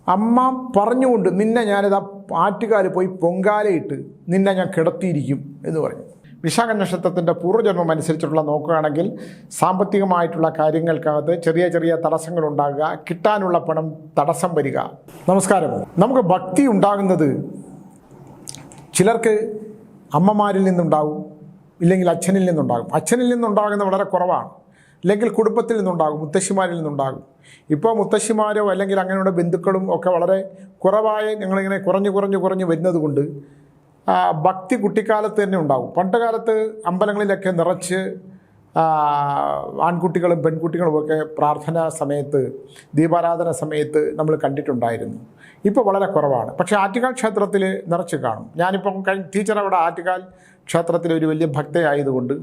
അമ്മ പറഞ്ഞുകൊണ്ട് നിന്നെ ഞാനിതാ ആറ്റുകാൽ പോയി പൊങ്കാലയിട്ട് നിന്നെ ഞാൻ കിടത്തിയിരിക്കും എന്ന് പറഞ്ഞു. വിശാഖ നക്ഷത്രത്തിൻ്റെ പൂർവ്വജന്മം അനുസരിച്ചുള്ള നോക്കുകയാണെങ്കിൽ സാമ്പത്തികമായിട്ടുള്ള കാര്യങ്ങൾക്കകത്ത് ചെറിയ ചെറിയ തടസ്സങ്ങളുണ്ടാകുക, കിട്ടാനുള്ള പണം തടസ്സം വരിക. നമസ്കാരം. നമുക്ക് ഭക്തി ഉണ്ടാകുന്നത് ചിലർക്ക് അമ്മമാരിൽ നിന്നുണ്ടാകും, ഇല്ലെങ്കിൽ അച്ഛനിൽ നിന്നുണ്ടാകും. അച്ഛനിൽ നിന്നുണ്ടാകുന്നത് വളരെ കുറവാണ്, അല്ലെങ്കിൽ കുടുംബത്തിൽ നിന്നുണ്ടാകും, മുത്തശ്ശിമാരിൽ നിന്നുണ്ടാകും. ഇപ്പോൾ മുത്തശ്ശിമാരോ അല്ലെങ്കിൽ അങ്ങനെയുള്ള ബന്ധുക്കളും ഒക്കെ വളരെ കുറവായി ഞങ്ങളിങ്ങനെ കുറഞ്ഞു വരുന്നത് കൊണ്ട് ഭക്തി കുട്ടിക്കാലത്ത് തന്നെ ഉണ്ടാകും. പണ്ട് കാലത്ത് അമ്പലങ്ങളിലൊക്കെ നിറച്ച് ആൺകുട്ടികളും പെൺകുട്ടികളും ഒക്കെ പ്രാർത്ഥന സമയത്ത്, ദീപാരാധന സമയത്ത് നമ്മൾ കണ്ടിട്ടുണ്ടായിരുന്നു. ഇപ്പോൾ വളരെ കുറവാണ്. പക്ഷേ ആറ്റുകാൽ ക്ഷേത്രത്തിൽ നിറച്ച് കാണും. ഞാനിപ്പം ടീച്ചർ അവിടെ ആറ്റുകാൽ ക്ഷേത്രത്തിൽ ഒരു വലിയ ഭക്തയായതുകൊണ്ട്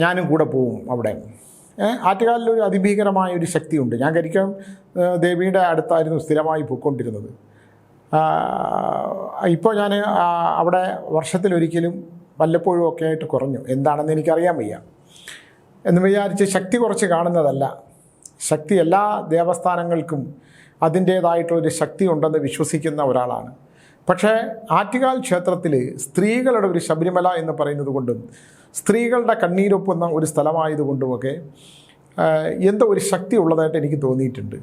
ഞാനും കൂടെ പോവും അവിടെ. ആറ്റുകാലിലൊരു അതിഭീകരമായ ഒരു ശക്തിയുണ്ട്. ഞാൻ കരിക്കം ദേവിയുടെ അടുത്തായിരുന്നു സ്ഥിരമായി പോയിക്കൊണ്ടിരുന്നത്. ഇപ്പോൾ ഞാൻ അവിടെ വർഷത്തിലൊരിക്കലും വല്ലപ്പോഴും ഒക്കെ ആയിട്ട് കുറഞ്ഞു. എന്താണെന്ന് എനിക്കറിയാൻ വയ്യ. എന്ന് വിചാരിച്ച് ശക്തി കുറച്ച് കാണുന്നതല്ല. ശക്തി എല്ലാ ദേവസ്ഥാനങ്ങൾക്കും അതിൻ്റേതായിട്ടുള്ളൊരു ശക്തി ഉണ്ടെന്ന് വിശ്വസിക്കുന്ന ഒരാളാണ്. പക്ഷേ ആറ്റുകാൽ ക്ഷേത്രത്തിൽ സ്ത്രീകളുടെ ഒരു ശബരിമല എന്ന് പറയുന്നത് കൊണ്ടും സ്ത്രീകളുടെ കണ്ണീരൊപ്പുന്ന ഒരു സ്ഥലമായതുകൊണ്ടുമൊക്കെ എന്തോ ഒരു ശക്തി ഉള്ളതായിട്ട് എനിക്ക് തോന്നിയിട്ടുണ്ട്.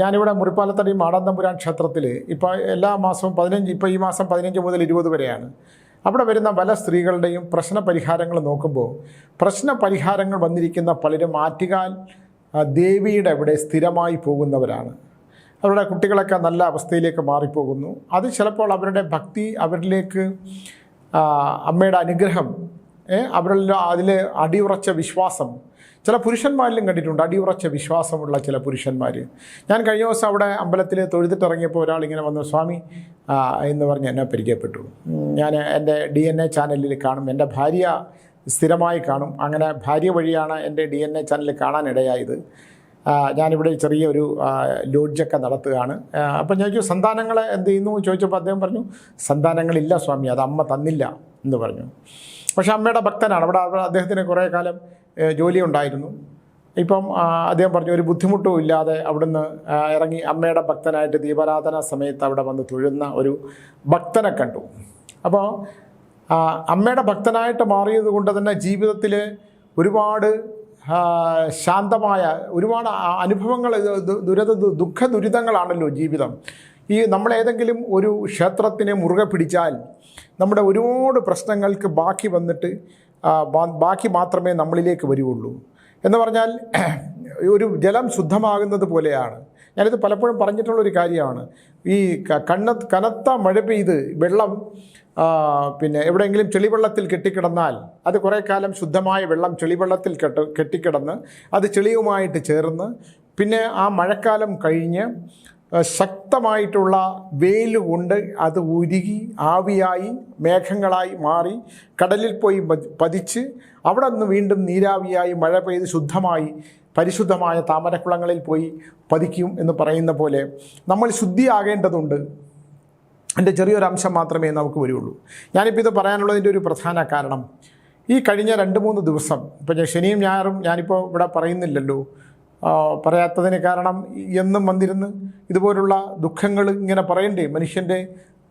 ഞാനിവിടെ മുറിപ്പാലത്തടി മാടാന്തമ്പുരാൻ ക്ഷേത്രത്തിൽ ഇപ്പോൾ എല്ലാ മാസവും 15, ഇപ്പോൾ ഈ മാസം 15 മുതൽ 20 വരെയാണ്. അവിടെ വരുന്ന പല സ്ത്രീകളുടെയും പ്രശ്ന പരിഹാരങ്ങൾ നോക്കുമ്പോൾ പ്രശ്ന പരിഹാരങ്ങൾ വന്നിരിക്കുന്ന പലരും ആറ്റുകാൽ ദേവിയുടെ അവിടെ സ്ഥിരമായി പോകുന്നവരാണ്. അവരുടെ കുട്ടികളൊക്കെ നല്ല അവസ്ഥയിലേക്ക് മാറിപ്പോകുന്നു. അത് ചിലപ്പോൾ അവരുടെ ഭക്തി, അവരിലേക്ക് അമ്മയുടെ അനുഗ്രഹം, അവരിൽ അതിൽ അടിയുറച്ച വിശ്വാസം, ചില പുരുഷന്മാരിലും കണ്ടിട്ടുണ്ട് അടിയുറച്ച വിശ്വാസമുള്ള ചില പുരുഷന്മാർ. ഞാൻ കഴിഞ്ഞ ദിവസം അവിടെ അമ്പലത്തിൽ തൊഴുതിട്ടിറങ്ങിയപ്പോൾ ഒരാളിങ്ങനെ വന്നു, സ്വാമി എന്ന് പറഞ്ഞ് എന്നെ പരിചയപ്പെട്ടു. ഞാൻ എൻ്റെ DNA ചാനലിൽ കാണും, എൻ്റെ ഭാര്യ സ്ഥിരമായി കാണും. അങ്ങനെ ഭാര്യ വഴിയാണ് എൻ്റെ DNA ചാനലിൽ കാണാനിടയായത്. ഞാനിവിടെ ചെറിയൊരു ലോഡ്ജൊക്കെ നടത്തുകയാണ്. അപ്പം ഞാൻ ചോദിച്ചു, സന്താനങ്ങളെ എന്ത് ചെയ്യുന്നു ചോദിച്ചപ്പോൾ അദ്ദേഹം പറഞ്ഞു, സന്താനങ്ങളില്ല സ്വാമി, അത് അമ്മ തന്നില്ല എന്ന് പറഞ്ഞു. പക്ഷേ അമ്മയുടെ ഭക്തനാണ്. അവിടെ അദ്ദേഹത്തിന് കുറേ കാലം ജോലി ഉണ്ടായിരുന്നു. ഇപ്പം അദ്ദേഹം പറഞ്ഞു ഒരു ബുദ്ധിമുട്ടും ഇല്ലാതെ അവിടുന്ന് ഇറങ്ങി അമ്മയുടെ ഭക്തനായിട്ട് ദീപാരാധന സമയത്ത് അവിടെ വന്ന് തൊഴുന്ന ഒരു ഭക്തനെ കണ്ടു. അപ്പോൾ അമ്മയുടെ ഭക്തനായിട്ട് മാറിയത് കൊണ്ട് തന്നെ ജീവിതത്തിൽ ഒരുപാട് ശാന്തമായ ഒരുപാട് അനുഭവങ്ങൾ, ദുഃഖ ദുരിതങ്ങളാണല്ലോ ജീവിതം. ഈ നമ്മളേതെങ്കിലും ഒരു ക്ഷേത്രത്തിനെ മുറുകെ പിടിച്ചാൽ നമ്മുടെ ഒരുപാട് പ്രശ്നങ്ങൾക്ക് ബാക്കി വന്നിട്ട് ബാക്കി മാത്രമേ നമ്മളിലേക്ക് വരുള്ളൂ. എന്ന് പറഞ്ഞാൽ ഒരു ജലം ശുദ്ധമാകുന്നത് പോലെയാണ്. ഞാനിത് പലപ്പോഴും പറഞ്ഞിട്ടുള്ളൊരു കാര്യമാണ്. ഈ കനത്ത മഴ പെയ്ത് വെള്ളം പിന്നെ എവിടെയെങ്കിലും ചെളിവെള്ളത്തിൽ കെട്ടിക്കിടന്നാൽ അത് കുറേ കാലം ശുദ്ധമായ വെള്ളം ചെളിവെള്ളത്തിൽ കെട്ടിക്കിടന്ന് അത് ചെളിയുമായിട്ട് ചേർന്ന് പിന്നെ ആ മഴക്കാലം കഴിഞ്ഞ് ശക്തമായിട്ടുള്ള വെയിൽ കൊണ്ട് അത് ഉരുകി ആവിയായി മേഘങ്ങളായി മാറി കടലിൽ പോയി പതിച്ച് അവിടെ നിന്ന് വീണ്ടും നീരാവിയായി മഴ പെയ്ത് ശുദ്ധമായി പരിശുദ്ധമായ താമരക്കുളങ്ങളിൽ പോയി പതിക്കും എന്ന് പറയുന്ന പോലെ നമ്മൾ ശുദ്ധിയാകേണ്ടതുണ്ട്. എൻ്റെ ചെറിയൊരു അംശം മാത്രമേ നമുക്ക് വരുള്ളൂ. ഞാനിപ്പോൾ ഇത് പറയാനുള്ളതിൻ്റെ ഒരു പ്രധാന കാരണം, ഈ കഴിഞ്ഞ 2-3 ദിവസം, ഇപ്പോൾ ശനിയും ഞായറും ഞാനിപ്പോൾ ഇവിടെ പറയുന്നില്ലല്ലോ, പറയാത്തതിന് കാരണം എന്നും വന്നിരുന്ന് ഇതുപോലുള്ള ദുഃഖങ്ങൾ ഇങ്ങനെ പറയണ്ടേ. മനുഷ്യൻ്റെ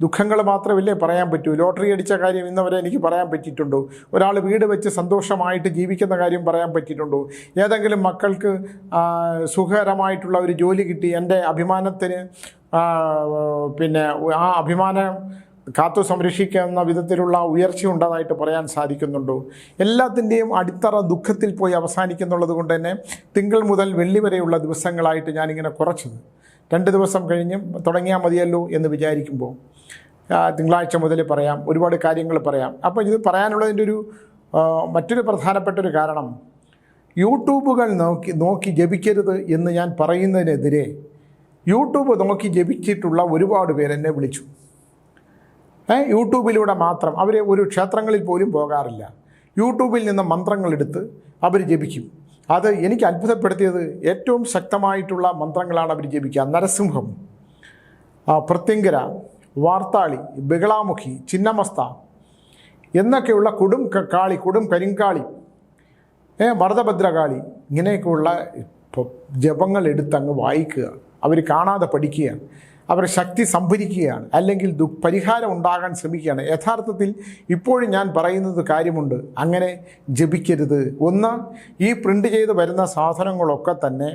ദുഃഖങ്ങൾ മാത്രമല്ലേ പറയാൻ പറ്റൂ. ലോട്ടറി അടിച്ച കാര്യം ഇന്നവരെ എനിക്ക് പറയാൻ പറ്റിയിട്ടുണ്ടോ? ഒരാൾ വീട് വെച്ച് സന്തോഷമായിട്ട് ജീവിക്കുന്ന കാര്യം പറയാൻ പറ്റിയിട്ടുണ്ടോ? ഏതെങ്കിലും മക്കൾക്ക് സുഖകരമായിട്ടുള്ള ഒരു ജോലി കിട്ടി, എൻ്റെ അഭിമാനത്തിന് പിന്നെ ആ അഭിമാനം കാത്തു സംരക്ഷിക്കുന്ന വിധത്തിലുള്ള ഉയർച്ച ഉണ്ടായതായിട്ട് പറയാൻ സാധിക്കുന്നുണ്ടോ? എല്ലാത്തിൻ്റെയും അടിത്തറ ദുഃഖത്തിൽ പോയി അവസാനിക്കുന്നുള്ളത് കൊണ്ട് തന്നെ തിങ്കൾ മുതൽ വെള്ളി വരെയുള്ള ദിവസങ്ങളായിട്ട് ഞാനിങ്ങനെ കുറച്ചത് 2 ദിവസം കഴിഞ്ഞ് തുടങ്ങിയാൽ മതിയല്ലോ എന്ന് വിചാരിക്കുമ്പോൾ തിങ്കളാഴ്ച മുതൽ പറയാം, ഒരുപാട് കാര്യങ്ങൾ പറയാം. അപ്പോൾ ഇത് പറയാനുള്ളതിൻ്റെ ഒരു മറ്റൊരു പ്രധാനപ്പെട്ടൊരു കാരണം, യൂട്യൂബുകൾ നോക്കി ജപിക്കരുത് എന്ന് ഞാൻ പറയുന്നതിനെതിരെ യൂട്യൂബ് നോക്കി ജപിച്ചിട്ടുള്ള ഒരുപാട് പേരെന്നെ വിളിച്ചു. യൂട്യൂബിലൂടെ മാത്രം അവർ ഒരു ക്ഷേത്രങ്ങളിൽ പോലും പോകാറില്ല. യൂട്യൂബിൽ നിന്ന് മന്ത്രങ്ങളെടുത്ത് അവർ ജപിക്കും. അത് എനിക്ക് അത്ഭുതപ്പെടുത്തിയത് ഏറ്റവും ശക്തമായിട്ടുള്ള മന്ത്രങ്ങളാണ് അവർ ജപിക്കുക. നരസിംഹം, പ്രത്യങ്കര, വാർത്താളി, ബഹളാമുഖി, ചിന്നമസ്ത എന്നൊക്കെയുള്ള കൊടും കരിങ്കാളി, വരദഭദ്രകാളി, ഇങ്ങനെയൊക്കെയുള്ള ജപങ്ങൾ എടുത്തങ്ങ് വായിക്കുക. അവർ കാണാതെ പഠിക്കുകയാണ്, അവർ ശക്തി സംഭരിക്കുകയാണ്, അല്ലെങ്കിൽ പരിഹാരം ഉണ്ടാകാൻ ശ്രമിക്കുകയാണ്. യഥാർത്ഥത്തിൽ ഇപ്പോഴും ഞാൻ പറയുന്നത് കാര്യമുണ്ട്, അങ്ങനെ ജപിക്കരുത്. ഒന്ന്, ഈ പ്രിൻ്റ് ചെയ്ത് വരുന്ന സാധനങ്ങളൊക്കെ തന്നെ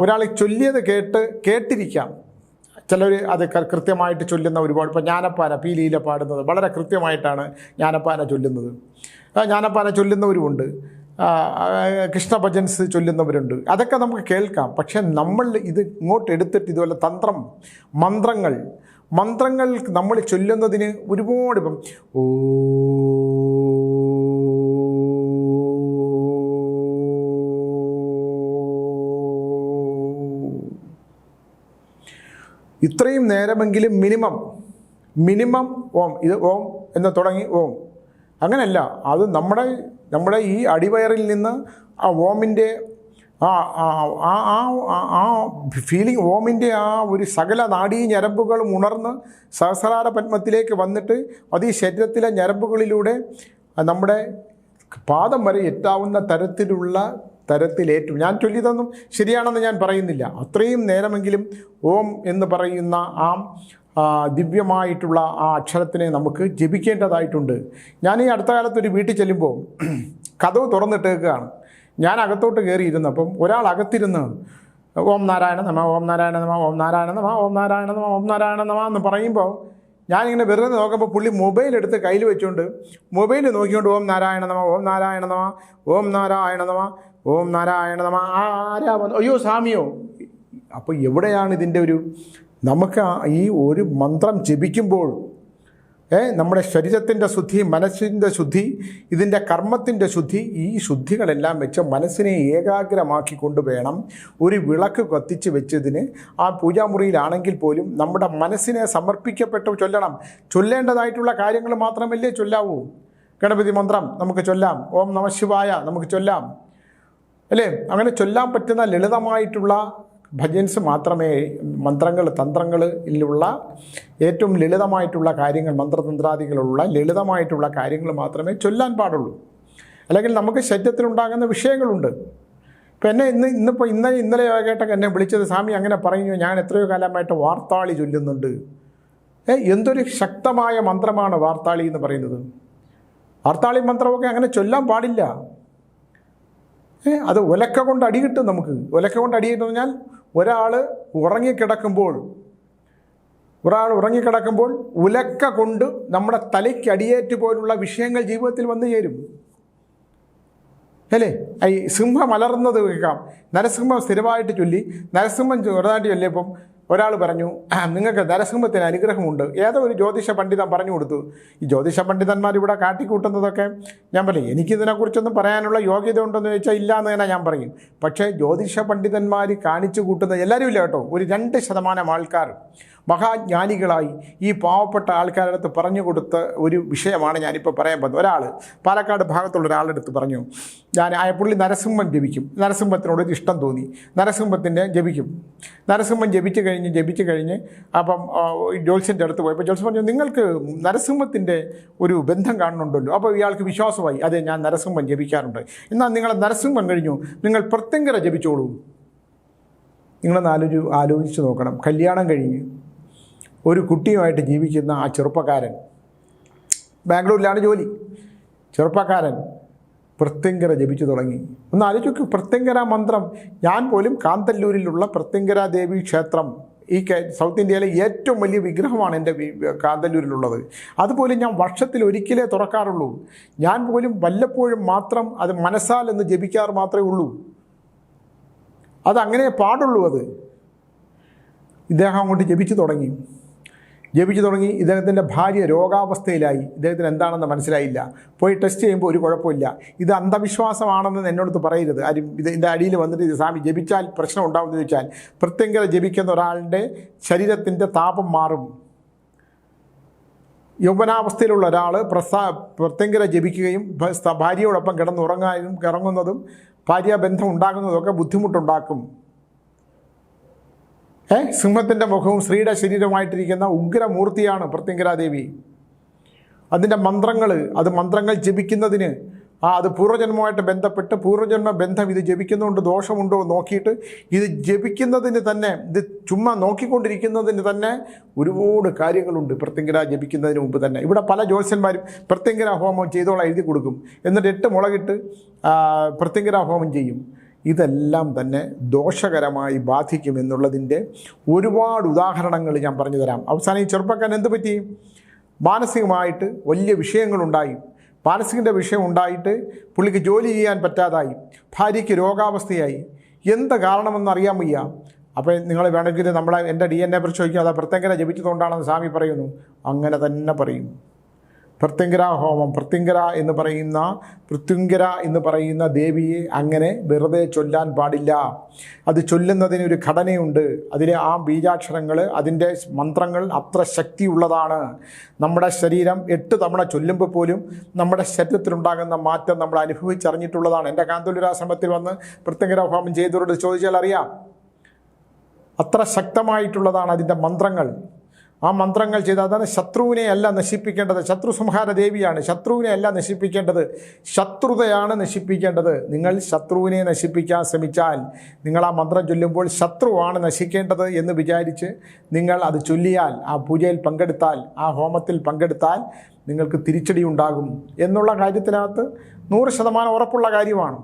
ഒരാൾ ചൊല്ലിയത് കേട്ടിരിക്കാം. ചിലർ അത് കൃത്യമായിട്ട് ചൊല്ലുന്ന ഒരുപാട്, ഇപ്പോൾ ജ്ഞാനപ്പാന പീലിയില പാടുന്നത് വളരെ കൃത്യമായിട്ടാണ് ജ്ഞാനപ്പാന ചൊല്ലുന്നത്. ജ്ഞാനപ്പാന ചൊല്ലുന്നവരുമുണ്ട്, കൃഷ്ണ ഭജൻസ് ചൊല്ലുന്നവരുണ്ട്. അതൊക്കെ നമുക്ക് കേൾക്കാം. പക്ഷെ നമ്മൾ ഇത് ഇങ്ങോട്ട് എടുത്തിട്ട് ഇതുപോലെ മന്ത്രങ്ങൾ നമ്മൾ ചൊല്ലുന്നതിന് ഒരുപാട് ഇപ്പം ഇത്രയും നേരമെങ്കിലും മിനിമം ഓം, ഇത് ഓം എന്ന് തുടങ്ങി ഓം. അങ്ങനെയല്ല, അത് നമ്മുടെ ഈ അടിവയറിൽ നിന്ന് ആ ഓമിൻ്റെ ആ ഫീലിംഗ്, ഓമിൻ്റെ ആ ഒരു സകല നാഡീ ഞരമ്പുകളും ഉണർന്ന് സഹസ്രാര പത്മത്തിലേക്ക് വന്നിട്ട് അത് ഈ ശരീരത്തിലെ ഞരമ്പുകളിലൂടെ നമ്മുടെ പാദം വരെ എത്താവുന്ന തരത്തിലേറ്റും. ഞാൻ ചൊല്ലിയതൊന്നും ശരിയാണെന്ന് ഞാൻ പറയുന്നില്ല. അത്രയും നേരമെങ്കിലും ഓം എന്ന് പറയുന്ന ദിവ്യമായിട്ടുള്ള ആ അക്ഷരത്തിനെ നമുക്ക് ജപിക്കേണ്ടതായിട്ടുണ്ട്. ഞാൻ ഈ അടുത്ത കാലത്തൊരു വീട്ടിൽ ചെല്ലുമ്പോൾ കതവ് തുറന്നിട്ടേക്കുകയാണ്. ഞാൻ അകത്തോട്ട് കയറിയിരുന്നു. അപ്പം ഒരാൾ അകത്തിരുന്ന് ഓം നാരായണ നമ, ഓം നാരായണ നമ, ഓം നാരായണ നമ, ഓം നാരായണ നമ, ഓം നാരായണ നമ എന്ന് പറയുമ്പോൾ ഞാനിങ്ങനെ വെറുതെ നോക്കുമ്പോൾ പുള്ളി മൊബൈൽ എടുത്ത് കയ്യിൽ വെച്ചുകൊണ്ട് മൊബൈൽ നോക്കിക്കൊണ്ട് ഓം നാരായണ നമ, ഓം നാരായണ നമ, ഓം നാരായണ നമ, ഓം നാരായണ നമ. ആരാ വന്നു? അയ്യോ സ്വാമിയോ. അപ്പോൾ എവിടെയാണ് ഇതിൻ്റെ നമുക്ക് ഈ ഒരു മന്ത്രം ജപിക്കുമ്പോൾ നമ്മുടെ ശരീരത്തിൻ്റെ ശുദ്ധി, മനസ്സിൻ്റെ ശുദ്ധി, ഇതിൻ്റെ കർമ്മത്തിൻ്റെ ശുദ്ധി, ഈ ശുദ്ധികളെല്ലാം വെച്ച് മനസ്സിനെ ഏകാഗ്രമാക്കിക്കൊണ്ട് വേണം ഒരു വിളക്ക് കത്തിച്ച് വെച്ചതിന് ആ പൂജാമുറിയിലാണെങ്കിൽ പോലും നമ്മുടെ മനസ്സിനെ സമർപ്പിക്കപ്പെട്ട് ചൊല്ലേണ്ടതായിട്ടുള്ള കാര്യങ്ങൾ മാത്രമല്ലേ ചൊല്ലാവൂ. ഗണപതി മന്ത്രം നമുക്ക് ചൊല്ലാം, ഓം നമഃ ശിവായ നമുക്ക് ചൊല്ലാം, അല്ലേ? അങ്ങനെ ചൊല്ലാൻ പറ്റുന്ന ലളിതമായിട്ടുള്ള ഭജൻസ് മാത്രമേ, തന്ത്രങ്ങളിലുള്ള ഏറ്റവും ലളിതമായിട്ടുള്ള കാര്യങ്ങൾ, മന്ത്രതന്ത്രാദികളുള്ള ലളിതമായിട്ടുള്ള കാര്യങ്ങൾ മാത്രമേ ചൊല്ലാൻ പാടുള്ളൂ. അല്ലെങ്കിൽ നമുക്ക് ശരീരത്തിലുണ്ടാകുന്ന വിഷയങ്ങളുണ്ട്. ഇപ്പം എന്നെ ഇന്നലെ കേട്ടൊക്കെ എന്നെ വിളിച്ചത്, സ്വാമി അങ്ങനെ പറഞ്ഞു, ഞാൻ എത്രയോ കാലമായിട്ട് വാർത്താളി ചൊല്ലുന്നുണ്ട്. എന്തൊരു ശക്തമായ മന്ത്രമാണ് വാർത്താളി എന്ന് പറയുന്നത്. വാർത്താളി മന്ത്രമൊക്കെ അങ്ങനെ ചൊല്ലാൻ പാടില്ല. അത് ഒലക്ക കൊണ്ട് അടികിട്ടും. നമുക്ക് ഒലക്ക കൊണ്ട് അടികിട്ടും പറഞ്ഞാൽ ഒരാൾ ഉറങ്ങിക്കിടക്കുമ്പോൾ ഉലക്ക കൊണ്ട് നമ്മുടെ തലയ്ക്ക് അടിയേറ്റ് പോലുള്ള വിഷയങ്ങൾ ജീവിതത്തിൽ വന്നു ചേരും, അല്ലേ? ഈ സിംഹം അലർന്നത് കേൾക്കാം. നരസിംഹം സ്ഥിരമായിട്ട് ചൊല്ലി, നരസിംഹം ചെറുതായിട്ട് ചൊല്ലിയപ്പം ഒരാൾ പറഞ്ഞു, നിങ്ങൾക്ക് നരസിംഹത്തിന് അനുഗ്രഹമുണ്ട്. ഏതോ ഒരു ജ്യോതിഷ പണ്ഡിതൻ പറഞ്ഞു കൊടുത്തു. ഈ ജ്യോതിഷ പണ്ഡിതന്മാർ ഇവിടെ കാട്ടിക്കൂട്ടുന്നതൊക്കെ ഞാൻ പറയും, എനിക്കിതിനെക്കുറിച്ചൊന്നും പറയാനുള്ള യോഗ്യത ഉണ്ടെന്ന് ചോദിച്ചാൽ ഇല്ല എന്ന് തന്നെ ഞാൻ പറയും. പക്ഷേ ജ്യോതിഷ പണ്ഡിതന്മാർ കാണിച്ചു കൂട്ടുന്ന എല്ലാവരും ഇല്ല കേട്ടോ, ഒരു 2% ആൾക്കാർ മഹാജ്ഞാനികളായി ഈ പാവപ്പെട്ട ആൾക്കാരുടെ അടുത്ത് പറഞ്ഞു കൊടുത്ത ഒരു വിഷയമാണ് ഞാനിപ്പോൾ പറയാൻ പോകുന്നത്. ഒരാൾ പാലക്കാട് ഭാഗത്തുള്ള ഒരാളുടെ പറഞ്ഞു, പുള്ളി നരസിംഹം ജപിക്കും. നരസിംഹത്തിനോടൊരു ഇഷ്ടം തോന്നി, നരസിംഹത്തിൻ്റെ ജപിക്കും. നരസിംഹം ജപിച്ച് കഴിഞ്ഞ് അപ്പം ജ്യോത്സ്യൻ്റെ അടുത്ത് പോയപ്പോൾ ജ്യോത്സ്യൻ പറഞ്ഞു, നിങ്ങൾക്ക് നരസിംഹത്തിൻ്റെ ഒരു ബന്ധം കാണുന്നുണ്ടല്ലോ. അപ്പോൾ ഇയാൾക്ക് വിശ്വാസമായി, അതെ ഞാൻ നരസിംഹം ജപിക്കാറുണ്ട്. എന്നാൽ നിങ്ങൾ നരസിംഹം കഴിഞ്ഞു, നിങ്ങൾ പ്രത്യങ്കര ജപിച്ചോളൂ. നിങ്ങളൊന്ന് ആലോചിച്ച് നോക്കണം. കല്യാണം കഴിഞ്ഞ് ഒരു കുട്ടിയുമായിട്ട് ജീവിക്കുന്ന ആ ചെറുപ്പക്കാരൻ, ബാംഗ്ലൂരിലാണ് ജോലി, ചെറുപ്പക്കാരൻ പ്രത്യങ്കര ജപിച്ചു തുടങ്ങി. ഒന്ന് ആലോചിക്കൂ, പ്രത്യങ്കര മന്ത്രം. ഞാൻ പോലും കാന്തല്ലൂരിലുള്ള പ്രത്യങ്കര ദേവി ക്ഷേത്രം, ഈ സൗത്ത് ഇന്ത്യയിലെ ഏറ്റവും വലിയ വിഗ്രഹമാണ് എൻ്റെ കാന്തല്ലൂരിലുള്ളത്. അതുപോലും ഞാൻ വർഷത്തിൽ ഒരിക്കലേ തുറക്കാറുള്ളൂ. ഞാൻ പോലും വല്ലപ്പോഴും മാത്രം അത് മനസ്സാൽ എന്ന് ജപിക്കാറ് മാത്രമേ ഉള്ളൂ. അതങ്ങനെ പാടുള്ളൂ. ഇദ്ദേഹം അങ്ങോട്ട് ജപിച്ചു തുടങ്ങി. ഇദ്ദേഹത്തിൻ്റെ ഭാര്യ രോഗാവസ്ഥയിലായി. ഇദ്ദേഹത്തിന് എന്താണെന്ന് മനസ്സിലായില്ല. പോയി ടെസ്റ്റ് ചെയ്യുമ്പോൾ ഒരു കുഴപ്പമില്ല. ഇത് അന്ധവിശ്വാസമാണെന്ന് എന്നോടത്ത് പറയരുത് ആരും. ഇതിൻ്റെ അടിയിൽ വന്നിട്ട് ഇത് സ്വാമി ജപിച്ചാൽ പ്രശ്നം ഉണ്ടാവുമെന്ന് ചോദിച്ചാൽ, പ്രത്യങ്കര ജപിക്കുന്ന ഒരാളുടെ ശരീരത്തിൻ്റെ താപം മാറും. യൗവനാവസ്ഥയിലുള്ള ഒരാൾ പ്രത്യങ്കര ജപിക്കുകയും ഭാര്യയോടൊപ്പം കിടന്നുറങ്ങുന്നതും ഭാര്യാബന്ധം ഉണ്ടാകുന്നതൊക്കെ ബുദ്ധിമുട്ടുണ്ടാക്കും. സിംഹത്തിൻ്റെ മുഖവും സ്ത്രീയുടെ ശരീരമായിട്ടിരിക്കുന്ന ഉഗ്രമൂർത്തിയാണ് പ്രത്യങ്കരാദേവി. അതിൻ്റെ മന്ത്രങ്ങൾ ജപിക്കുന്നതിന് അത് പൂർവ്വജന്മമായിട്ട് ബന്ധപ്പെട്ട് പൂർവ്വജന്മ ബന്ധം ഇത് ജപിക്കുന്നതുകൊണ്ട് ദോഷമുണ്ടോ നോക്കിയിട്ട് ഇത് ജപിക്കുന്നതിന് തന്നെ ഇത് ചുമ്മാ നോക്കിക്കൊണ്ടിരിക്കുന്നതിന് തന്നെ ഒരുപാട് കാര്യങ്ങളുണ്ട്. പ്രത്യങ്കര ജപിക്കുന്നതിന് മുമ്പ് തന്നെ ഇവിടെ പല ജ്യോത്സ്യന്മാരും പ്രത്യങ്കര ഹോമം ചെയ്തോളം എഴുതി കൊടുക്കും, എന്നിട്ട് 8 മുളകിട്ട് പ്രത്യങ്കര ഹോമം ചെയ്യും. ഇതെല്ലാം തന്നെ ദോഷകരമായി ബാധിക്കുമെന്നുള്ളതിൻ്റെ ഒരുപാട് ഉദാഹരണങ്ങൾ ഞാൻ പറഞ്ഞു തരാം. അവസാനം ഈ ചെറുപ്പക്കാരൻ എന്ത് പറ്റി? മാനസികമായിട്ട് വലിയ വിഷയങ്ങളുണ്ടായി. മാനസികൻ്റെ വിഷയം ഉണ്ടായിട്ട് പുള്ളിക്ക് ജോലി ചെയ്യാൻ പറ്റാതായി, ഭാര്യയ്ക്ക് രോഗാവസ്ഥയായി. എന്ത് കാരണമെന്ന് അറിയാൻ വയ്യ. അപ്പോൾ നിങ്ങൾ വേണമെങ്കിൽ എൻ്റെ DNA പരിശോധിക്കുക, അത് പ്രത്യങ്കര ജപിച്ചതുകൊണ്ടാണെന്ന് സ്വാമി പറയുന്നു. അങ്ങനെ തന്നെ പറയും. പ്രത്യങ്കര ഹോമം, പ്രത്യങ്കര എന്ന് പറയുന്ന ദേവിയെ അങ്ങനെ വെറുതെ ചൊല്ലാൻ പാടില്ല. അത് ചൊല്ലുന്നതിനൊരു ഘടനയുണ്ട്. അതിലെ ആ ബീജാക്ഷരങ്ങൾ, അതിൻ്റെ മന്ത്രങ്ങൾ അത്ര ശക്തിയുള്ളതാണ്. നമ്മുടെ ശരീരം 8 തവണ ചൊല്ലുമ്പോൾ പോലും നമ്മുടെ ശരീരത്തിലുണ്ടാകുന്ന മാറ്റം നമ്മൾ അനുഭവിച്ചറിഞ്ഞിട്ടുള്ളതാണ്. എൻ്റെ കാന്തല്ലൂരാശ്രമത്തിൽ വന്ന് പ്രത്യങ്കര ഹോമം ചെയ്തവരോട് ചോദിച്ചാൽ അറിയാം, അത്ര ശക്തമായിട്ടുള്ളതാണ് അതിൻ്റെ മന്ത്രങ്ങൾ. ആ മന്ത്രങ്ങൾ ചെയ്ത് അതാണ് ശത്രുവിനെ അല്ല നശിപ്പിക്കേണ്ടത്. ശത്രു സംഹാര ദേവിയാണ്. ശത്രുവിനെ അല്ല നശിപ്പിക്കേണ്ടത്, ശത്രുതയാണ് നശിപ്പിക്കേണ്ടത്. നിങ്ങൾ ശത്രുവിനെ നശിപ്പിക്കാൻ ശ്രമിച്ചാൽ, നിങ്ങൾ ആ മന്ത്രം ചൊല്ലുമ്പോൾ ശത്രുവാണ് നശിക്കേണ്ടത് എന്ന് വിചാരിച്ച് നിങ്ങൾ അത് ചൊല്ലിയാൽ, ആ പൂജയിൽ പങ്കെടുത്താൽ, ആ ഹോമത്തിൽ പങ്കെടുത്താൽ നിങ്ങൾക്ക് തിരിച്ചടി ഉണ്ടാകും എന്നുള്ള കാര്യത്തിനകത്ത് 100% ഉറപ്പുള്ള കാര്യമാണ്.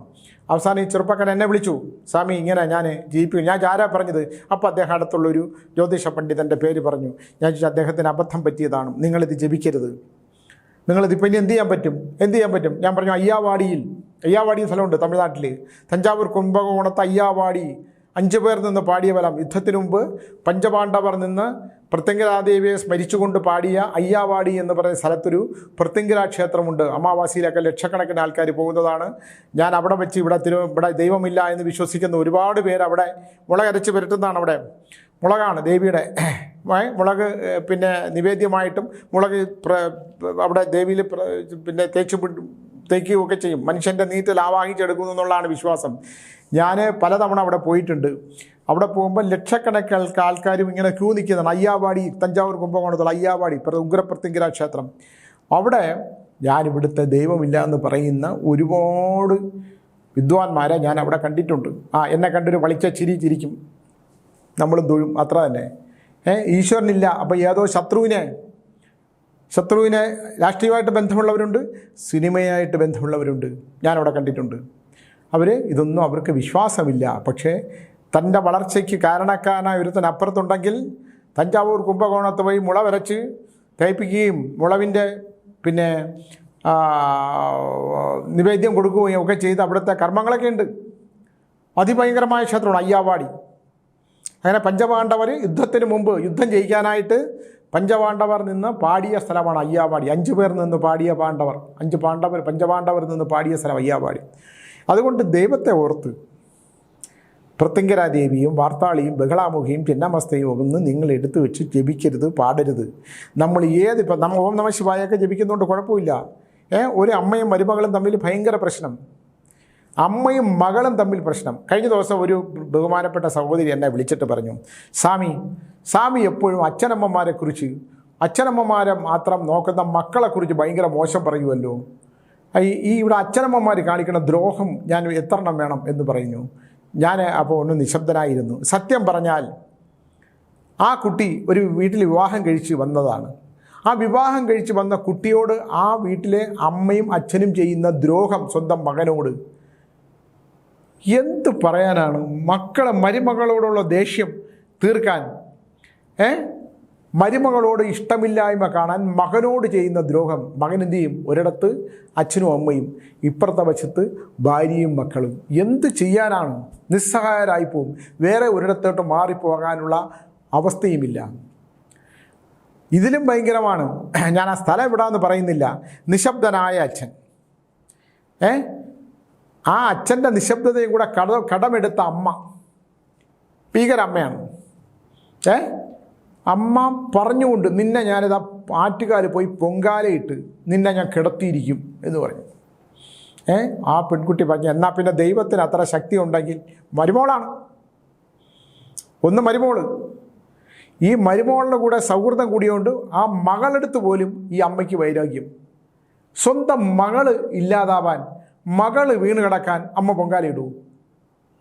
അവസാനം ഈ ചെറുപ്പക്കാരൻ എന്നെ വിളിച്ചു, സ്വാമി ഇങ്ങനെ ഞാൻ ജീവിപ്പിക്കും. ഞാൻ ആരാ പറഞ്ഞത്? അപ്പോൾ അദ്ദേഹം അടുത്തുള്ളൊരു ജ്യോതിഷ പണ്ഡിതൻ്റെ പേര് പറഞ്ഞു. ഞാൻ ചോദിച്ചു, അദ്ദേഹത്തിന് അബദ്ധം പറ്റിയതാണ്, നിങ്ങളിത് ജപിക്കരുത്, നിങ്ങളിതിപ്പോൾ ഇനി എന്ത് ചെയ്യാൻ പറ്റും? ഞാൻ പറഞ്ഞു, അയ്യാവാടി സ്ഥലമുണ്ട് തമിഴ്നാട്ടിൽ, തഞ്ചാവൂർ കുംഭകോണത്ത് അയ്യാവാടി. 5 പേർ നിന്ന് പാടിയ ഫലം. യുദ്ധത്തിനു മുമ്പ് പഞ്ചപാണ്ഡവർ നിന്ന് പ്രത്യങ്കരാദേവിയെ സ്മരിച്ചുകൊണ്ട് പാടിയ അയ്യാവാടി എന്ന് പറയുന്ന സ്ഥലത്തൊരു പ്രത്യങ്കര ക്ഷേത്രമുണ്ട്. അമാവാസിയിലൊക്കെ ലക്ഷക്കണക്കിന് ആൾക്കാർ പോകുന്നതാണ്. ഞാൻ അവിടെ വെച്ച് ഇവിടെ ദൈവമില്ല എന്ന് വിശ്വസിക്കുന്ന ഒരുപാട് പേര് അവിടെ മുളകരച്ച് പുരട്ടുന്നതാണ്. അവിടെ മുളകാണ് ദേവിയുടെ മുളക്, പിന്നെ നിവേദ്യമായിട്ടും മുളക് അവിടെ ദേവിയിൽ പിന്നെ തേക്കുകയൊക്കെ ചെയ്യും. മനുഷ്യൻ്റെ നീറ്റിൽ ആവാഹിച്ചെടുക്കുന്നു എന്നുള്ളതാണ് വിശ്വാസം. ഞാൻ പലതവണ അവിടെ പോയിട്ടുണ്ട്. അവിടെ പോകുമ്പോൾ ലക്ഷക്കണക്കിന് ആൾക്കാരും ഇങ്ങനെ ക്യൂ നിൽക്കുന്നതാണ്. അയ്യാവാടി, തഞ്ചാവൂർ കുംഭകോണത്തുള്ള അയ്യാവാടി ഉഗ്രപ്രത്യങ്കര ക്ഷേത്രം. അവിടെ ഞാനിവിടുത്തെ ദൈവമില്ല എന്ന് പറയുന്ന ഒരുപാട് വിദ്വാൻമാരെ ഞാൻ അവിടെ കണ്ടിട്ടുണ്ട്. എന്നെ കണ്ടൊരു വളിച്ച ചിരിക്കും, നമ്മളും തൊഴും, അത്ര തന്നെ. ഈശ്വരനില്ല. അപ്പോൾ ഏതോ ശത്രുവിനെ രാഷ്ട്രീയമായിട്ട് ബന്ധമുള്ളവരുണ്ട്, സിനിമയായിട്ട് ബന്ധമുള്ളവരുണ്ട്, ഞാനവിടെ കണ്ടിട്ടുണ്ട്. ഇതൊന്നും അവർക്ക് വിശ്വാസമില്ല. പക്ഷേ തൻ്റെ വളർച്ചയ്ക്ക് കാരണക്കാരനായ ഒരുത്തൻ അപ്പുറത്തുണ്ടെങ്കിൽ തഞ്ചാവൂർ കുംഭകോണത്ത് പോയി മുള വരച്ച് തേപ്പിക്കുകയും മുളവിൻ്റെ പിന്നെ നിവേദ്യം കൊടുക്കുകയും ഒക്കെ ചെയ്ത് അവിടുത്തെ കർമ്മങ്ങളൊക്കെ ഉണ്ട്. അതിഭയങ്കരമായ ക്ഷേത്രമാണ് അയ്യാവാടി. അങ്ങനെ പഞ്ചപാണ്ഡവർ യുദ്ധത്തിന് മുമ്പ് യുദ്ധം ജയിക്കാനായിട്ട് പഞ്ചപാണ്ഡവർ നിന്ന് പാടിയ സ്ഥലമാണ് അയ്യാവാടി. 5 പേർ നിന്ന് പാടിയ പാണ്ഡവർ, പഞ്ചപാണ്ഡവർ നിന്ന് പാടിയ സ്ഥലം അയ്യാവാടി. അതുകൊണ്ട് ദൈവത്തെ ഓർത്ത് പ്രത്യങ്കരാദേവിയും വാർത്താളിയും ബഹളാമുഖിയും ചിന്നമസ്തയും ഒന്നും നിങ്ങൾ എടുത്തു വെച്ച് ജപിക്കരുത്, പാടരുത്. നമ്മൾ നമ്മൾ ഓം നമഃ ശിവായൊക്കെ ജപിക്കുന്നതുകൊണ്ട് കുഴപ്പമില്ല. ഒരു അമ്മയും മരുമകളും തമ്മിൽ ഭയങ്കര പ്രശ്നം, അമ്മയും മകളും തമ്മിൽ പ്രശ്നം. കഴിഞ്ഞ ദിവസം ഒരു ബഹുമാനപ്പെട്ട സഹോദരി എന്നെ വിളിച്ചിട്ട് പറഞ്ഞു, സ്വാമി എപ്പോഴും അച്ഛനമ്മമാരെ മാത്രം നോക്കുന്ന മക്കളെക്കുറിച്ച് ഭയങ്കര മോശം പറയുമല്ലോ. ഇവിടെ അച്ഛനമ്മമാർ കാണിക്കുന്ന ദ്രോഹം ഞാൻ എത്രണ്ണം വേണം എന്ന് പറയുന്നു. ഞാൻ അപ്പോൾ ഒന്ന് നിശബ്ദനായിരുന്നു. സത്യം പറഞ്ഞാൽ ആ കുട്ടി ഒരു വീട്ടിൽ വിവാഹം കഴിച്ച് വന്നതാണ്. ആ വിവാഹം കഴിച്ച് വന്ന കുട്ടിയോട് ആ വീട്ടിലെ അമ്മയും അച്ഛനും ചെയ്യുന്ന ദ്രോഹം സ്വന്തം മകനോട് എന്ത് പറയാനാണ്? മരുമകളോടുള്ള ദേഷ്യം തീർക്കാൻ, മരുമകളോട് ഇഷ്ടമില്ലായ്മ കാണാൻ മകനോട് ചെയ്യുന്ന ദ്രോഹം. മകൻ എന്തു ചെയ്യും? ഒരിടത്ത് അച്ഛനും അമ്മയും, ഇപ്പുറത്തെ വശത്ത് ഭാര്യയും മക്കളും. എന്ത് ചെയ്യാനാണ്? നിസ്സഹായരായിപ്പോവും. വേറെ ഒരിടത്തോട്ട് മാറിപ്പോകാനുള്ള അവസ്ഥയുമില്ല. ഇതിലും ഭയങ്കരമാണ്, ഞാൻ ആ സ്ഥലം എവിടാന്ന് പറയുന്നില്ല, നിശബ്ദനായ അച്ഛൻ. ആ അച്ഛൻ്റെ നിശബ്ദതയും കൂടെ കടമെടുത്ത അമ്മ, ഭീകരമ്മയാണ്. അമ്മ പറഞ്ഞുകൊണ്ട് നിന്നെ ഞാനിതാ ആറ്റുകാൽ പോയി പൊങ്കാലയിട്ട് നിന്നെ ഞാൻ കിടത്തിയിരിക്കും എന്ന് പറഞ്ഞു. ആ പെൺകുട്ടി പറഞ്ഞു, എന്നാൽ പിന്നെ ദൈവത്തിന് അത്ര ശക്തി ഉണ്ടെങ്കിൽ മരുമോളാണ്, ഒന്ന് മരുമോള്. ഈ മരുമോളുടെ കൂടെ സൗഹൃദം കൂടിയോണ്ട് ആ മകളെടുത്ത് പോലും ഈ അമ്മയ്ക്ക് വൈരാഗ്യം. സ്വന്തം മകള് ഇല്ലാതാവാൻ മകള് വീണ് കിടക്കാൻ അമ്മ പൊങ്കാലയിടൂ?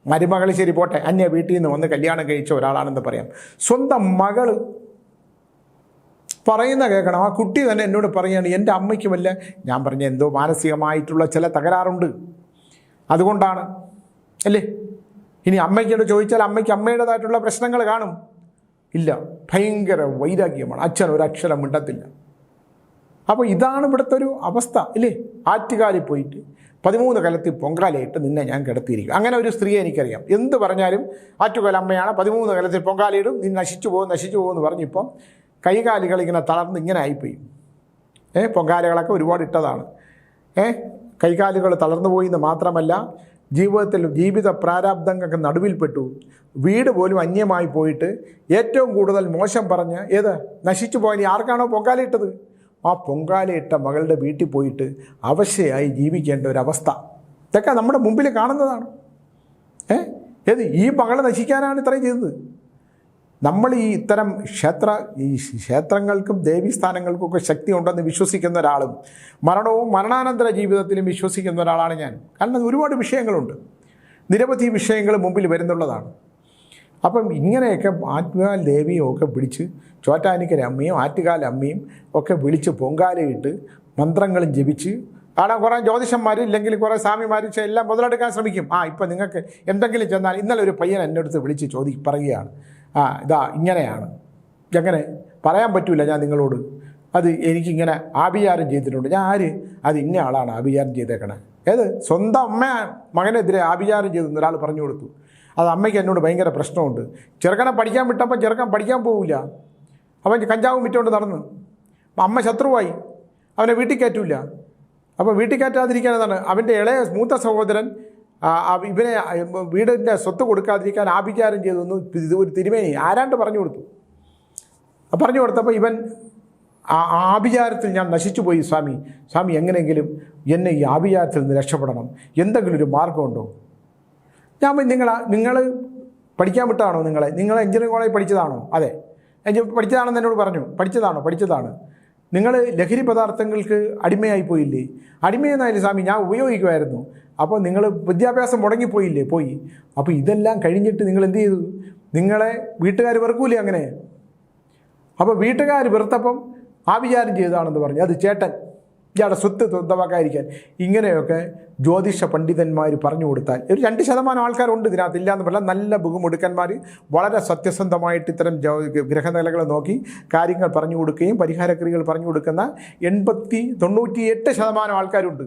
മരുമകൾ ശരി പോട്ടെ, അന്യ വീട്ടിൽ നിന്ന് വന്ന് കല്യാണം കഴിച്ച ഒരാളാണെന്ന് പറയാം. സ്വന്തം മകള് പറയുന്ന കേൾക്കണം. ആ കുട്ടി തന്നെ എന്നോട് പറയുകയാണ്, എൻ്റെ അമ്മയ്ക്ക് വല്ല, ഞാൻ പറഞ്ഞ എന്തോ മാനസികമായിട്ടുള്ള ചില തകരാറുണ്ട്, അതുകൊണ്ടാണ് അല്ലേ. ഇനി അമ്മയ്ക്കോട് ചോദിച്ചാൽ അമ്മയ്ക്ക് അമ്മയുടേതായിട്ടുള്ള പ്രശ്നങ്ങൾ കാണും. ഇല്ല, ഭയങ്കര വൈരാഗ്യമാണ്, അച്ഛൻ ഒരക്ഷരം മിണ്ടത്തില്ല. അപ്പോൾ ഇതാണ് ഇവിടുത്തെ ഒരു അവസ്ഥ ഇല്ലേ. ആറ്റുകാലിൽ പോയിട്ട് 13 കലത്തിൽ പൊങ്കാലയിട്ട് നിന്നെ ഞാൻ കിടത്തിയിരിക്കും. അങ്ങനെ ഒരു സ്ത്രീയെ എനിക്കറിയാം. എന്ത് പറഞ്ഞാലും ആറ്റുകാല അമ്മയാണ്, 13 കലത്തിൽ പൊങ്കാലയിടും, നീ നശിച്ചു പോകുമെന്ന് പറഞ്ഞിപ്പം കൈകാലുകൾ ഇങ്ങനെ തളർന്ന് ഇങ്ങനെ ആയിപ്പോയി. പൊങ്കാലകളൊക്കെ ഒരുപാട് ഇട്ടതാണ്. കൈകാലുകൾ തളർന്നു പോയി എന്ന് മാത്രമല്ല, ജീവിത പ്രാരാബ്ദങ്ങൾക്ക് നടുവിൽപ്പെട്ടു. വീട് പോലും അന്യമായി പോയിട്ട് ഏറ്റവും കൂടുതൽ മോശം പറഞ്ഞ് നശിച്ചു പോയി ആർക്കാണോ പൊങ്കാലയിട്ടത്, ആ പൊങ്കാലയിട്ട മകളുടെ വീട്ടിൽ പോയിട്ട് അവശയായി ജീവിക്കേണ്ട ഒരവസ്ഥ ഇതൊക്കെ നമ്മുടെ മുമ്പിൽ കാണുന്നതാണ്. ഈ മകളെ നശിക്കാനാണ് ഇത്രയും ചെയ്തത്. നമ്മൾ ഇത്തരം ക്ഷേത്രങ്ങൾക്കും ദേവീസ്ഥാനങ്ങൾക്കൊക്കെ ശക്തി ഉണ്ടെന്ന് വിശ്വസിക്കുന്ന ഒരാളും മരണവും മരണാനന്തര ജീവിതത്തിലും വിശ്വസിക്കുന്ന ഒരാളാണ് ഞാൻ. കാരണം ഒരുപാട് വിഷയങ്ങളുണ്ട്, നിരവധി വിഷയങ്ങൾ മുമ്പിൽ വരുന്നുള്ളതാണ്. അപ്പം ഇങ്ങനെയൊക്കെ ആറ്റുകാൽ ദേവിയും ഒക്കെ വിളിച്ച്, ചോറ്റാനിക്കര അമ്മയും ആറ്റുകാൽ അമ്മയും ഒക്കെ വിളിച്ച് പൊങ്കാലയിട്ട് മന്ത്രങ്ങളും ജപിച്ച്, കാരണം കുറേ ജ്യോതിഷന്മാർ ഇല്ലെങ്കിൽ കുറേ സ്വാമിമാർ എല്ലാം മുതലെടുക്കാൻ ശ്രമിക്കും. ഇപ്പം നിങ്ങൾക്ക് എന്തെങ്കിലും ചെന്നാൽ, ഇന്നലെ ഒരു പയ്യൻ എൻ്റെ അടുത്ത് വിളിച്ച് പറയുകയാണ്, ഇതാ ഇങ്ങനെയാണ്, എങ്ങനെ പറയാൻ പറ്റില്ല ഞാൻ നിങ്ങളോട്, അത് എനിക്കിങ്ങനെ ആഭിചാരം ചെയ്തിട്ടുണ്ട്. ഞാൻ അത് ഇന്ന ആളാണ് ആഭിചാരം ചെയ്തേക്കണേ. സ്വന്തം അമ്മ മകനെതിരെ ആഭിചാരം ചെയ്തെന്ന് ഒരാൾ പറഞ്ഞു കൊടുത്തു. അത് അമ്മയ്ക്ക് എന്നോട് ഭയങ്കര പ്രശ്നമുണ്ട്. ചെറുക്കനെ പഠിക്കാൻ വിട്ടപ്പോൾ ചെറുക്കൻ പഠിക്കാൻ പോവില്ല, അവൻ കഞ്ചാവും വിറ്റുകൊണ്ട് നടന്നു. അമ്മ ശത്രുവായി, അവനെ വീട്ടിൽ കയറ്റില്ല. അപ്പോൾ വീട്ടിൽ കയറ്റാതിരിക്കാനാണ് അവൻ്റെ മൂത്ത സഹോദരൻ ഇവനെ വീടിൻ്റെ സ്വത്ത് കൊടുക്കാതിരിക്കാൻ ആഭിചാരം ചെയ്തൊന്നു ഒരു തിരുമേനി ആരാണ്ട് പറഞ്ഞു കൊടുത്തപ്പോൾ ഇവൻ ആഭിചാരത്തിൽ ഞാൻ നശിച്ചു പോയി സ്വാമി എങ്ങനെയെങ്കിലും എന്നെ ഈ ആഭിചാരത്തിൽ നിന്ന് രക്ഷപ്പെടണം, എന്തെങ്കിലും ഒരു മാർഗമുണ്ടോ? ഞാൻ നിങ്ങൾ പഠിക്കാൻ വിട്ടതാണോ? നിങ്ങൾ എഞ്ചിനീയറിംഗ് കോളേജ് പഠിച്ചതാണോ? അതെ. പഠിച്ചതാണെന്ന് എന്നോട് പറഞ്ഞു. പഠിച്ചതാണ്. നിങ്ങൾ ലഹരി പദാർത്ഥങ്ങൾക്ക് അടിമയായി പോയില്ലേ? അടിമയെന്നായാലും സ്വാമി ഞാൻ ഉപയോഗിക്കുമായിരുന്നു. അപ്പോൾ നിങ്ങൾ വിദ്യാഭ്യാസം മുടങ്ങിപ്പോയില്ലേ? പോയി. അപ്പോൾ ഇതെല്ലാം കഴിഞ്ഞിട്ട് നിങ്ങൾ എന്ത് ചെയ്തു? നിങ്ങളെ വീട്ടുകാർ വെറുക്കൂലേ അങ്ങനെ? അപ്പോൾ വീട്ടുകാർ വെറുത്തപ്പം ആഭിചാരം ചെയ്തതാണെന്ന് പറഞ്ഞു. അത് ചേട്ടൻ ഇയാളുടെ സ്വത്ത് സ്വന്തമാക്കാതിരിക്കാൻ. ഇങ്ങനെയൊക്കെ ജ്യോതിഷ പണ്ഡിതന്മാർ പറഞ്ഞു കൊടുത്താൽ ഒരു 2% ആൾക്കാരുണ്ട് ഇതിനകത്ത്, ഇല്ലയെന്ന് പറഞ്ഞാൽ നല്ല ബഹുമെടുക്കന്മാർ വളരെ സത്യസന്ധമായിട്ട് ഇത്തരം ഗ്രഹനിലകൾ നോക്കി കാര്യങ്ങൾ പറഞ്ഞു കൊടുക്കുകയും പരിഹാരക്രിയകൾ പറഞ്ഞു കൊടുക്കുന്ന 98% ആൾക്കാരുണ്ട്.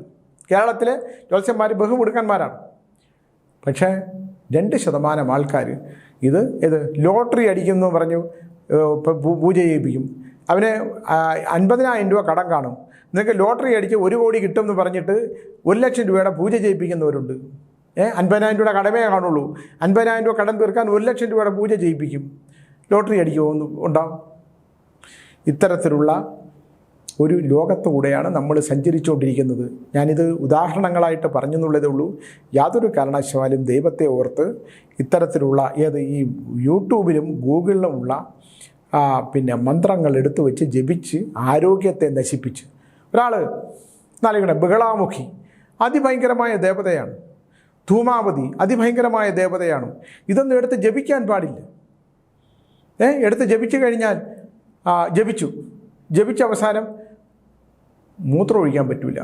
കേരളത്തിലെ ജ്യോത്സ്യന്മാർ ബഹുമെടുക്കന്മാരാണ്. പക്ഷേ 2% ആൾക്കാർ ഇത് ലോട്ടറി അടിക്കുമെന്ന് പറഞ്ഞു പൂജ ചെയ്യിപ്പിക്കും. അവന് 50,000 രൂപ കടം കാണും. നിങ്ങൾക്ക് ലോട്ടറി അടിച്ച് 1 കോടി കിട്ടുമെന്ന് പറഞ്ഞിട്ട് 1 ലക്ഷം രൂപയുടെ പൂജ ചെയ്യിപ്പിക്കുന്നവരുണ്ട്. 50,000 രൂപയുടെ കടമേ കാണുള്ളൂ. 50,000 രൂപ കടം തീർക്കാൻ 1 ലക്ഷം രൂപയുടെ പൂജ ചെയ്യിപ്പിക്കും. ലോട്ടറി അടിക്കുമോ ഉണ്ടാവും. ഇത്തരത്തിലുള്ള ഒരു ലോകത്തുകൂടെയാണ് നമ്മൾ സഞ്ചരിച്ചുകൊണ്ടിരിക്കുന്നത്. ഞാനിത് ഉദാഹരണങ്ങളായിട്ട് പറഞ്ഞെന്നുള്ളതേ ഉള്ളൂ. യാതൊരു കാരണവശാലും ദൈവത്തെ ഓർത്ത് ഇത്തരത്തിലുള്ള ഈ യൂട്യൂബിലും ഗൂഗിളിലുമുള്ള മന്ത്രങ്ങൾ എടുത്തു വെച്ച് ജപിച്ച് ആരോഗ്യത്തെ നശിപ്പിച്ച് ഒരാൾ ബഹളാമുഖി അതിഭയങ്കരമായ ദേവതയാണ്. ധൂമാവതി അതിഭയങ്കരമായ ദേവതയാണ്. ഇതൊന്നും എടുത്ത് ജപിക്കാൻ പാടില്ല. എടുത്ത് ജപിച്ചു കഴിഞ്ഞാൽ ജപിച്ച അവസാനം മൂത്രം ഒഴിക്കാൻ പറ്റില്ല.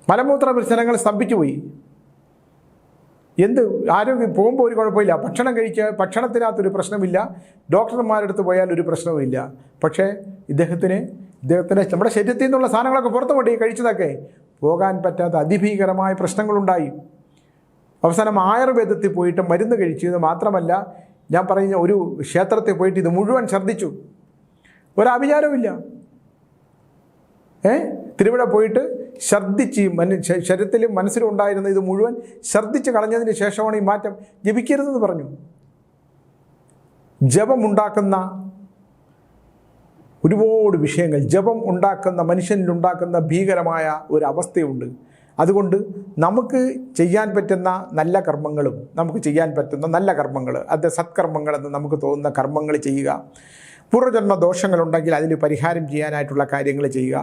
മലമൂത്ര പ്രശ്നങ്ങൾ സ്തംഭിച്ചു പോയി. ആരോഗ്യം പോകുമ്പോൾ ഒരു കുഴപ്പമില്ല. ഭക്ഷണത്തിനകത്തൊരു പ്രശ്നമില്ല. ഡോക്ടർമാരുടെ അടുത്ത് പോയാൽ ഒരു പ്രശ്നവുമില്ല. പക്ഷേ ഇദ്ദേഹത്തിന് നമ്മുടെ ശരീരത്തിൽ നിന്നുള്ള സാധനങ്ങളൊക്കെ പുറത്തു കൊണ്ട് കഴിച്ചതൊക്കെ പോകാൻ പറ്റാത്ത അതിഭീകരമായ പ്രശ്നങ്ങളുണ്ടായി. അവസാനം ആയുർവേദത്തിൽ പോയിട്ട് മരുന്ന് കഴിച്ചത് മാത്രമല്ല, ഞാൻ പറയുന്ന ഒരു ക്ഷേത്രത്തിൽ പോയിട്ട് ഇത് മുഴുവൻ ഛർദ്ദിച്ചു. ഒരഭിചാരവുമില്ല. തിരുവിടെ പോയിട്ട് ഛർദ്ദിച്ച് ശരീരത്തിലും മനസ്സിലും ഉണ്ടായിരുന്ന ഇത് മുഴുവൻ ഛർദ്ദിച്ച് കളഞ്ഞതിന് ശേഷമാണ് ഈ മാറ്റം. ജപിക്കരുതെന്ന് പറഞ്ഞു. ജപമുണ്ടാക്കുന്ന ഒരുപാട് വിഷയങ്ങൾ, ജപം ഉണ്ടാക്കുന്ന മനുഷ്യനിലുണ്ടാക്കുന്ന ഭീകരമായ ഒരു അവസ്ഥയുണ്ട്. അതുകൊണ്ട് നമുക്ക് ചെയ്യാൻ പറ്റുന്ന നല്ല കർമ്മങ്ങളും അത് സത്കർമ്മങ്ങളെന്ന് നമുക്ക് തോന്നുന്ന കർമ്മങ്ങൾ ചെയ്യുക. പൂർവ്വജന്മ ദോഷങ്ങളുണ്ടെങ്കിൽ അതിന് പരിഹാരം ചെയ്യാനായിട്ടുള്ള കാര്യങ്ങൾ ചെയ്യുക.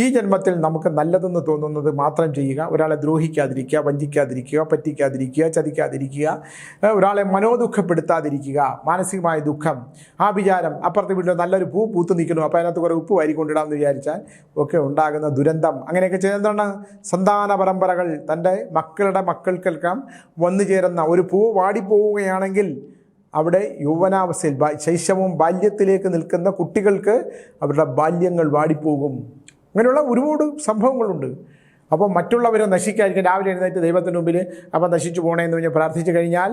ഈ ജന്മത്തിൽ നമുക്ക് നല്ലതെന്ന് തോന്നുന്നത് മാത്രം ചെയ്യുക. ഒരാളെ ദ്രോഹിക്കാതിരിക്കുക, വഞ്ചിക്കാതിരിക്കുക, പറ്റിക്കാതിരിക്കുക, ചതിക്കാതിരിക്കുക, ഒരാളെ മനോദുഃഖപ്പെടുത്താതിരിക്കുക. മാനസികമായ ദുഃഖം, ആ വിചാരം, അപ്പുറത്തെ വീട്ടിൽ നല്ലൊരു പൂ പൂത്ത് നിൽക്കുന്നു, അപ്പോൾ അതിനകത്ത് കുറേ ഉപ്പ് വാരിക്കൊണ്ടിടാമെന്ന് വിചാരിച്ചാൽ ഒക്കെ ഉണ്ടാകുന്ന ദുരന്തം. അങ്ങനെയൊക്കെ ചെയ്യുന്നതാണ് സന്താന പരമ്പരകൾ തൻ്റെ മക്കളുടെ മക്കൾക്കെല്ലാം വന്നു ചേരുന്ന ഒരു പൂ വാടിപ്പോവുകയാണെങ്കിൽ അവിടെ യൗവനാവസ്ഥയിൽ ശൈശവവും ബാല്യത്തിലേക്ക് നിൽക്കുന്ന കുട്ടികൾക്ക് അവരുടെ ബാല്യങ്ങൾ വാടിപ്പോകും. അങ്ങനെയുള്ള ഒരുപാട് സംഭവങ്ങളുണ്ട്. അപ്പോൾ മറ്റുള്ളവരെ നശിക്കാതിരിക്കാൻ രാവിലെ എഴുന്നേറ്റ് ദൈവത്തിന് മുമ്പിൽ അപ്പം നശിച്ചു പോകണമെന്ന് പറഞ്ഞ് പ്രാർത്ഥിച്ചു കഴിഞ്ഞാൽ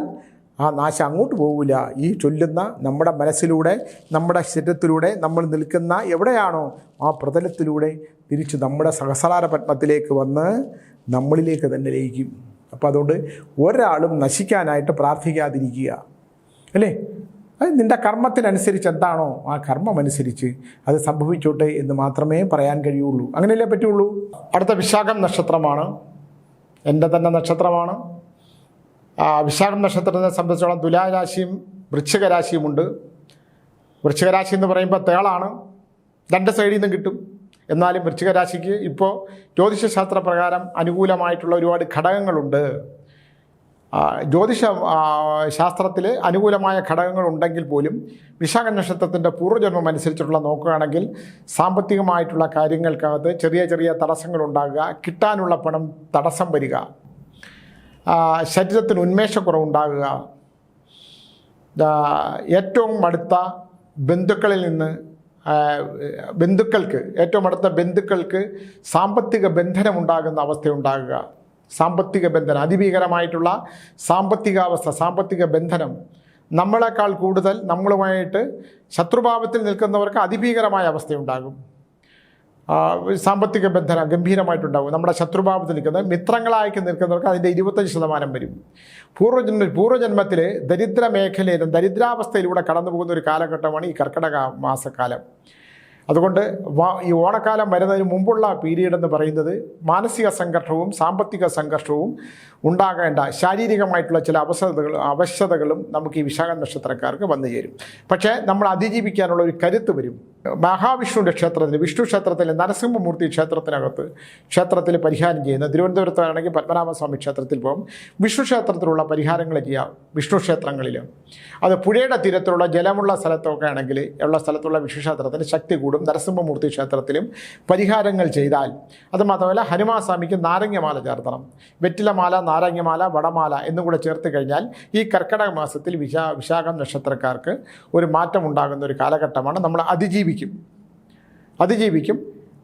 ആ നാശം അങ്ങോട്ട് പോകില്ല. ഈ ചൊല്ലുന്ന നമ്മുടെ മനസ്സിലൂടെ, നമ്മുടെ ശരീരത്തിലൂടെ, നമ്മൾ നിൽക്കുന്ന എവിടെയാണോ ആ പ്രതലത്തിലൂടെ തിരിച്ച് നമ്മുടെ സഹസ്രാര പത്മത്തിലേക്ക് വന്ന് നമ്മളിലേക്ക് തന്നെ ലയിക്കും. അപ്പോൾ അതുകൊണ്ട് ഒരാളും നശിക്കാനായിട്ട് പ്രാർത്ഥിക്കാതിരിക്കുക, അല്ലേ? അത് നിൻ്റെ കർമ്മത്തിനനുസരിച്ച് എന്താണോ ആ കർമ്മം അനുസരിച്ച് അത് സംഭവിച്ചോട്ടെ എന്ന് മാത്രമേ പറയാൻ കഴിയുള്ളൂ. അങ്ങനെയല്ലേ പറ്റുള്ളൂ. അടുത്ത വിശാഖം നക്ഷത്രമാണ്, എൻ്റെ തന്നെ നക്ഷത്രമാണ്. വിശാഖം നക്ഷത്രത്തെ സംബന്ധിച്ചോളം തുലാരാശിയും വൃശ്ചിക രാശിയുമുണ്ട്. വൃശ്ചിക രാശി എന്ന് പറയുമ്പോൾ തേളാണ്, രണ്ട് സൈഡിൽ നിന്നും കിട്ടും. എന്നാലും വൃശ്ചിക രാശിക്ക് ഇപ്പോൾ ജ്യോതിഷശാസ്ത്ര പ്രകാരം അനുകൂലമായിട്ടുള്ള ഒരുപാട് ഘടകങ്ങളുണ്ട്. ജ്യോതിഷ ശാസ്ത്രത്തിൽ അനുകൂലമായ ഘടകങ്ങളുണ്ടെങ്കിൽ പോലും വിശാഖ നക്ഷത്രത്തിൻ്റെ പൂർവ്വജന്മം അനുസരിച്ചുള്ള നോക്കുകയാണെങ്കിൽ സാമ്പത്തികമായിട്ടുള്ള കാര്യങ്ങൾക്കകത്ത് ചെറിയ ചെറിയ തടസ്സങ്ങളുണ്ടാകുക, കിട്ടാനുള്ള പണം തടസ്സം വരിക, ശരീരത്തിന് ഉന്മേഷക്കുറവുണ്ടാകുക, ഏറ്റവും അടുത്ത ബന്ധുക്കളിൽ നിന്ന് ഏറ്റവും അടുത്ത ബന്ധുക്കൾക്ക് സാമ്പത്തിക ബന്ധനമുണ്ടാകുന്ന അവസ്ഥയുണ്ടാകുക. സാമ്പത്തിക ബന്ധനം, അതിഭീകരമായിട്ടുള്ള സാമ്പത്തികാവസ്ഥ, സാമ്പത്തിക ബന്ധനം, നമ്മളെക്കാൾ കൂടുതൽ നമ്മളുമായിട്ട് ശത്രുഭാവത്തിൽ നിൽക്കുന്നവർക്ക് അതിഭീകരമായ അവസ്ഥയുണ്ടാകും. സാമ്പത്തിക ബന്ധനം ഗംഭീരമായിട്ടുണ്ടാകും. നമ്മുടെ ശത്രുഭാവത്തിൽ നിൽക്കുന്ന മിത്രങ്ങളായി നിൽക്കുന്നവർക്ക് അതിൻ്റെ 25% വരും. പൂർവ്വജന്മത്തിൽ ദരിദ്ര മേഖലയിലും ദരിദ്രാവസ്ഥയിലൂടെ കടന്നു പോകുന്ന ഒരു കാലഘട്ടമാണ് ഈ കർക്കിടക മാസക്കാലം. അതുകൊണ്ട് ഈ ഓണക്കാലം വരുന്നതിന് മുമ്പുള്ള പീരീഡ് എന്ന് പറയുന്നത് മാനസിക സംഘർഷവും സാമ്പത്തിക സംഘർഷവും ഉണ്ടാകേണ്ട ശാരീരികമായിട്ടുള്ള ചില അവശതകളും നമുക്ക് ഈ വിശാഖ നക്ഷത്രക്കാർക്ക് വന്നു ചേരും. പക്ഷേ നമ്മൾ അതിജീവിക്കാനുള്ള ഒരു കരുത്ത് വരും. മഹാവിഷ്ണുവിൻ്റെ ക്ഷേത്രത്തിൽ, വിഷ്ണു ക്ഷേത്രത്തിലെ നരസിംഹമൂർത്തി ക്ഷേത്രത്തിൽ പരിഹാരം ചെയ്യുന്ന, തിരുവനന്തപുരത്താണെങ്കിൽ പത്മനാഭസ്വാമി ക്ഷേത്രത്തിൽ പോകും. വിഷ്ണു ക്ഷേത്രത്തിലുള്ള പരിഹാരങ്ങൾ ചെയ്യാം. വിഷ്ണു ക്ഷേത്രങ്ങളിൽ അത് പുഴയുടെ തീരത്തിലുള്ള ജലമുള്ള സ്ഥലത്തൊക്കെ ആണെങ്കിൽ ഉള്ള സ്ഥലത്തുള്ള വിഷ്ണു ക്ഷേത്രത്തിന് ശക്തി കൂടും. നരസിംഹമൂർത്തി ക്ഷേത്രത്തിലും പരിഹാരങ്ങൾ ചെയ്താൽ, അത് മാത്രമല്ല ഹനുമാൻ സ്വാമിക്ക് നാരങ്ങമാല ചേർത്തണം. വെറ്റിലമാല, നാരങ്ങമാല, വടമാല എന്നും കൂടെ ചേർത്ത് കഴിഞ്ഞാൽ ഈ കർക്കിടക മാസത്തിൽ വിശാഖം നക്ഷത്രക്കാർക്ക് ഒരു മാറ്റം ഉണ്ടാകുന്ന ഒരു കാലഘട്ടമാണ്. നമ്മൾ അതിജീവിക്കും.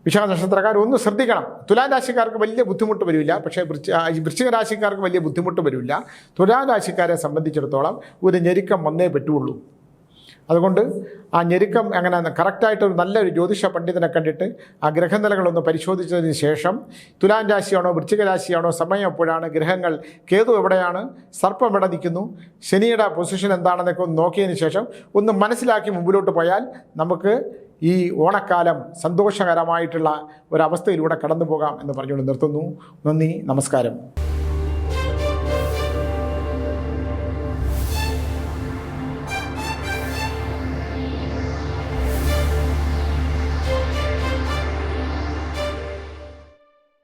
വിശാഖ നക്ഷത്രക്കാർ ഒന്ന് ശ്രദ്ധിക്കണം. തുലാം രാശിക്കാർക്ക് വലിയ ബുദ്ധിമുട്ട് വരില്ല, പക്ഷേ വൃശ്ചിക രാശിക്കാർക്ക് വലിയ ബുദ്ധിമുട്ട് വരില്ല. തുലാം രാശിക്കാരെ സംബന്ധിച്ചിടത്തോളം ഒരു ഞെരുക്കം വന്നേ പറ്റുള്ളൂ. അതുകൊണ്ട് ആ ഞെരുക്കം അങ്ങനെ കറക്റ്റായിട്ടൊരു നല്ലൊരു ജ്യോതിഷ പണ്ഡിതനെ കണ്ടിട്ട് ആ ഗ്രഹനിലകളൊന്ന് പരിശോധിച്ചതിന് ശേഷം തുലാം രാശിയാണോ വൃശ്ചിക രാശിയാണോ, സമയം എപ്പോഴാണ്, ഗ്രഹങ്ങൾ കേതു എവിടെയാണ്, സർപ്പം എവിടെ നിൽക്കുന്നു, ശനിയുടെ പൊസിഷൻ എന്താണെന്നൊക്കെ ഒന്ന് നോക്കിയതിന് ശേഷം ഒന്ന് മനസ്സിലാക്കി മുമ്പിലോട്ട് പോയാൽ നമുക്ക് ഈ ഓണക്കാലം സന്തോഷകരമായിട്ടുള്ള ഒരവസ്ഥയിലൂടെ കടന്നു പോകാം എന്ന് പറഞ്ഞുകൊണ്ട് നിർത്തുന്നു. നന്ദി, നമസ്കാരം.